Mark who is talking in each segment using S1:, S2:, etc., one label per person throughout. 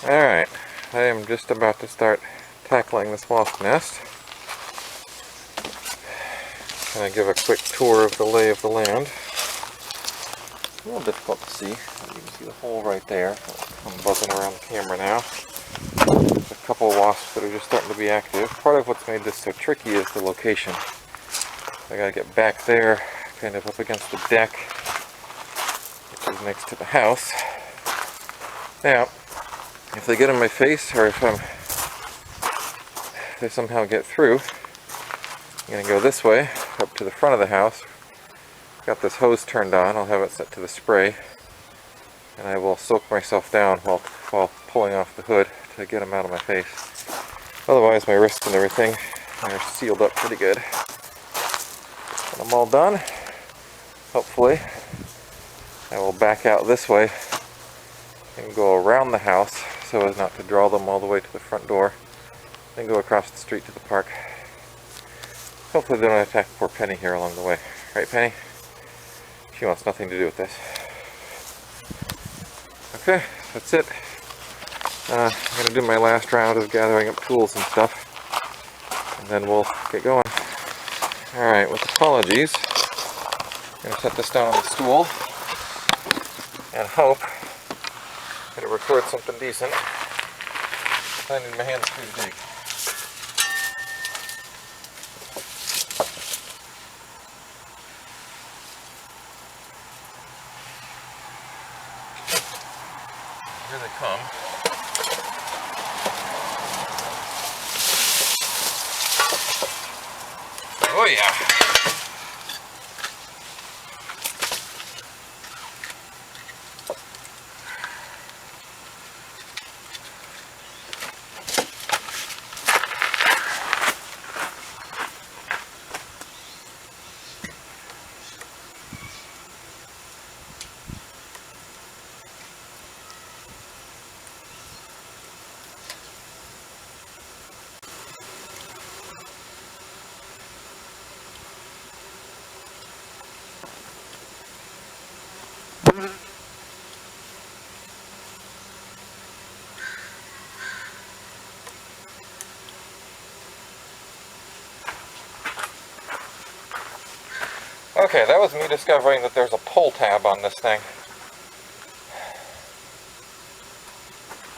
S1: Alright, I am just about to start tackling this wasp nest. Can I give a quick tour of the lay of the land? It's a little difficult to see. You can see the hole right there. I'm buzzing around the camera now. There's a couple of wasps that are just starting to be active. Part of what's made this so tricky is the location. I gotta get back there, kind of up against the deck, which is next to the house. Now, if they get in my face, or if they somehow get through, I'm going to go this way, up to the front of the house. Got this hose turned on, I'll have it set to the spray, and I will soak myself down while pulling off the hood to get them out of my face. Otherwise, my wrists and everything are sealed up pretty good. When I'm all done, hopefully, I will back out this way and go around the house so as not to draw them all the way to the front door, then go across the street to the park. Hopefully they don't attack poor Penny here along the way. Right, Penny? She wants nothing to do with this. Okay, that's it. I'm going to do my last round of gathering up tools and stuff, and then we'll get going. Alright, with apologies, I'm going to set this down on the stool and hope that it records something decent. I need my hands pretty big. Here they come. Oh yeah! Okay, that was me discovering that there's a pull tab on this thing.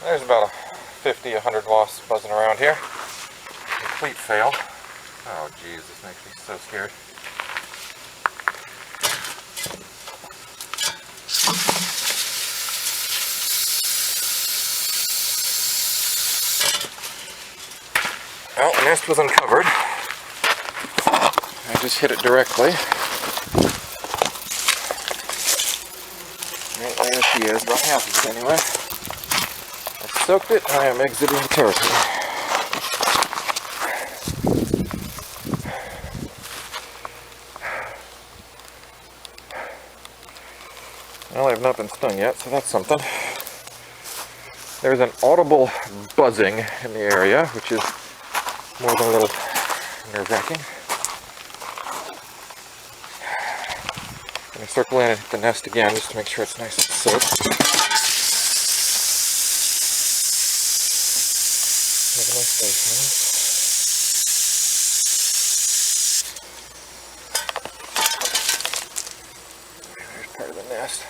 S1: There's about 50, 100 wasps buzzing around here. Complete fail. Oh geez, this makes me so scared. Well, the nest was uncovered. I just hit it directly. There she is, about half of it anyway. I soaked it, and I am exiting the territory. Well, I have not been stung yet, so that's something. There's an audible buzzing in the area, which is more than a little nerve-wracking. I'm going to circle in and hit the nest again just to make sure it's nice and soaked. Have a nice day, friends. There's part of the nest.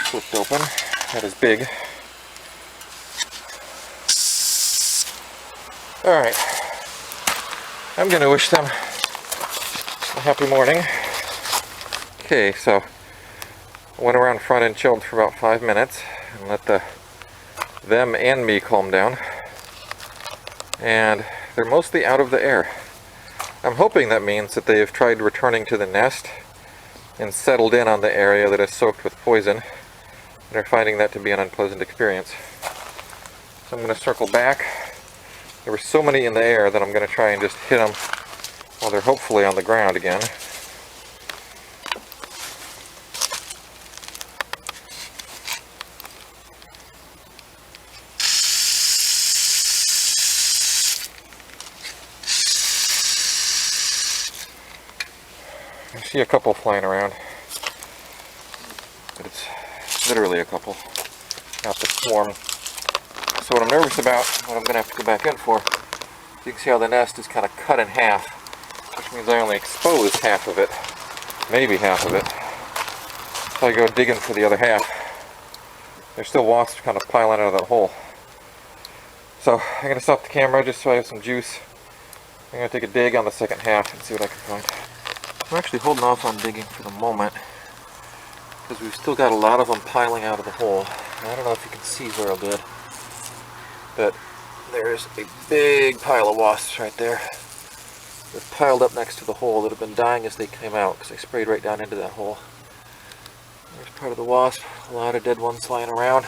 S1: Flipped open. That is big. Alright. I'm going to wish them a happy morning. Okay, so I went around front and chilled for about 5 minutes and let them and me calm down. And they're mostly out of the air. I'm hoping that means that they've tried returning to the nest and settled in on the area that is soaked with poison. They're finding that to be an unpleasant experience. So I'm going to circle back. There were so many in the air that I'm going to try and just hit them while they're hopefully on the ground again. I see a couple flying around, but it's literally a couple, not the swarm. So what I'm nervous about, what I'm going to have to go back in for, you can see how the nest is kind of cut in half, which means I only exposed half of it, maybe half of it. So I go digging for the other half. There's still wasps kind of piling out of that hole. So I'm going to stop the camera just so I have some juice. I'm going to take a dig on the second half and see what I can find. I'm actually holding off on digging for the moment because we've still got a lot of them piling out of the hole. And I don't know if you can see real good, but there's a big pile of wasps right there. They've piled up next to the hole that have been dying as they came out because I sprayed right down into that hole. There's part of the wasp, a lot of dead ones lying around.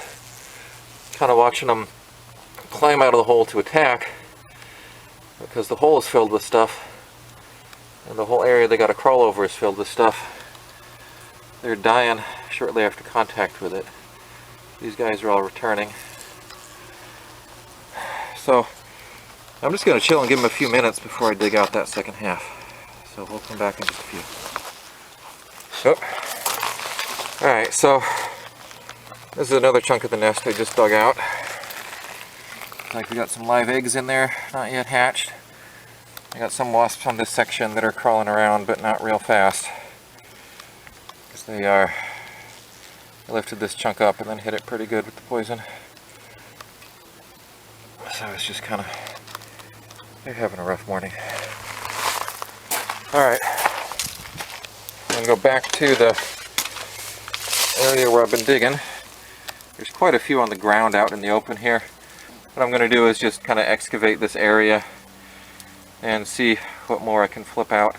S1: Kind of watching them climb out of the hole to attack because the hole is filled with stuff and the whole area they got to crawl over is filled with stuff. They're dying shortly after contact with it. These guys are all returning. So I'm just going to chill and give them a few minutes before I dig out that second half. So we'll come back in just a few. Oh. Alright, so this is another chunk of the nest I just dug out. Looks like we got some live eggs in there, not yet hatched. I got some wasps on this section that are crawling around, but not real fast. Because I lifted this chunk up and then hit it pretty good with the poison. So it's just kind of, they're having a rough morning. Alright, I'm going to go back to the area where I've been digging. There's quite a few on the ground out in the open here. What I'm going to do is just kind of excavate this area and see what more I can flip out.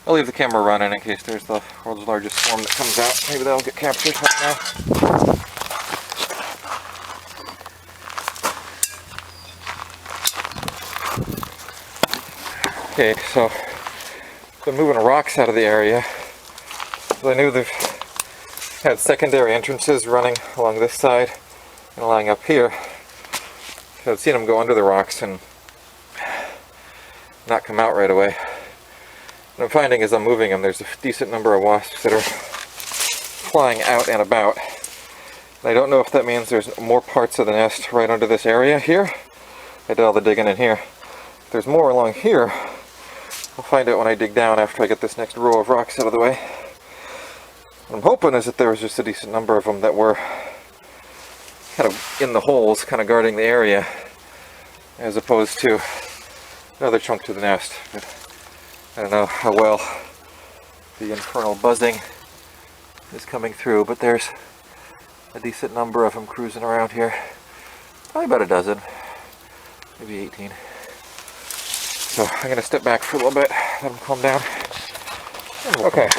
S1: I'll leave the camera running in case there's the world's largest swarm that comes out. Maybe that'll get captured right now. Okay, so been moving rocks out of the area. So I knew they've had secondary entrances running along this side and along up here. So I've seen them go under the rocks and not come out right away. What I'm finding as I'm moving them, there's a decent number of wasps that are flying out and about. And I don't know if that means there's more parts of the nest right under this area here. I did all the digging in here. If there's more along here, I'll find out when I dig down after I get this next row of rocks out of the way. What I'm hoping is that there was just a decent number of them that were kind of in the holes, kind of guarding the area, as opposed to another chunk to the nest. But I don't know how well the infernal buzzing is coming through, but there's a decent number of them cruising around here. Probably about a dozen, maybe 18. So I'm going to step back for a little bit, let them calm down. Okay,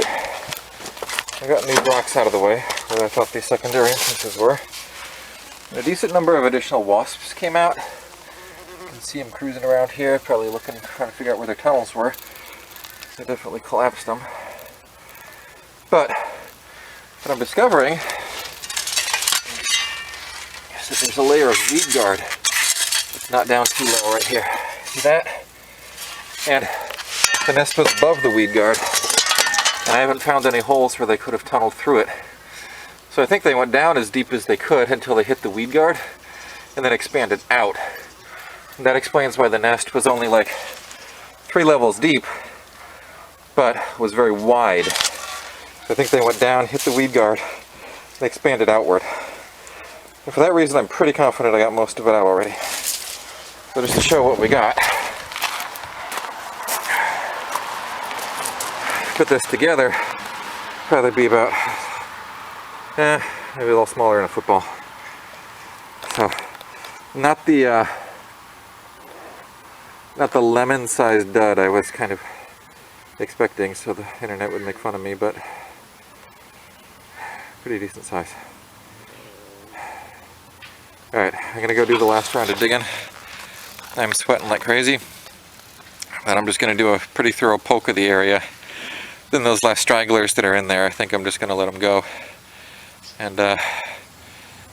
S1: I got these rocks out of the way where I thought these secondary entrances were. And a decent number of additional wasps came out. You can see them cruising around here, probably looking, trying to figure out where their tunnels were. They definitely collapsed them. But what I'm discovering is that there's a layer of weed guard that's not down too low right here. See that? And the nest was above the weed guard, and I haven't found any holes where they could have tunneled through it. So I think they went down as deep as they could until they hit the weed guard and then expanded out. And that explains why the nest was only like 3 levels deep, but was very wide. So I think they went down, hit the weed guard, and expanded outward. And for that reason, I'm pretty confident I got most of it out already. So just to show what we got, put this together, probably be about, maybe a little smaller than a football. So, not the lemon-sized dud I was kind of expecting, so the internet would make fun of me, but pretty decent size. Alright, I'm gonna go do the last round of digging. I'm sweating like crazy, but I'm just gonna do a pretty thorough poke of the area. Then those last stragglers that are in there, I think I'm just gonna let them go. And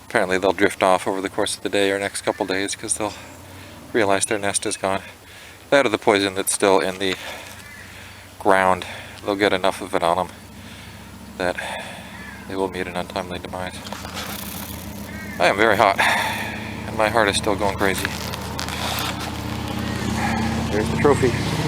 S1: apparently they'll drift off over the course of the day or next couple days because they'll realize their nest is gone. That or the poison that's still in the ground, they'll get enough of it on them that they will meet an untimely demise. I am very hot, and my heart is still going crazy. There's the trophy.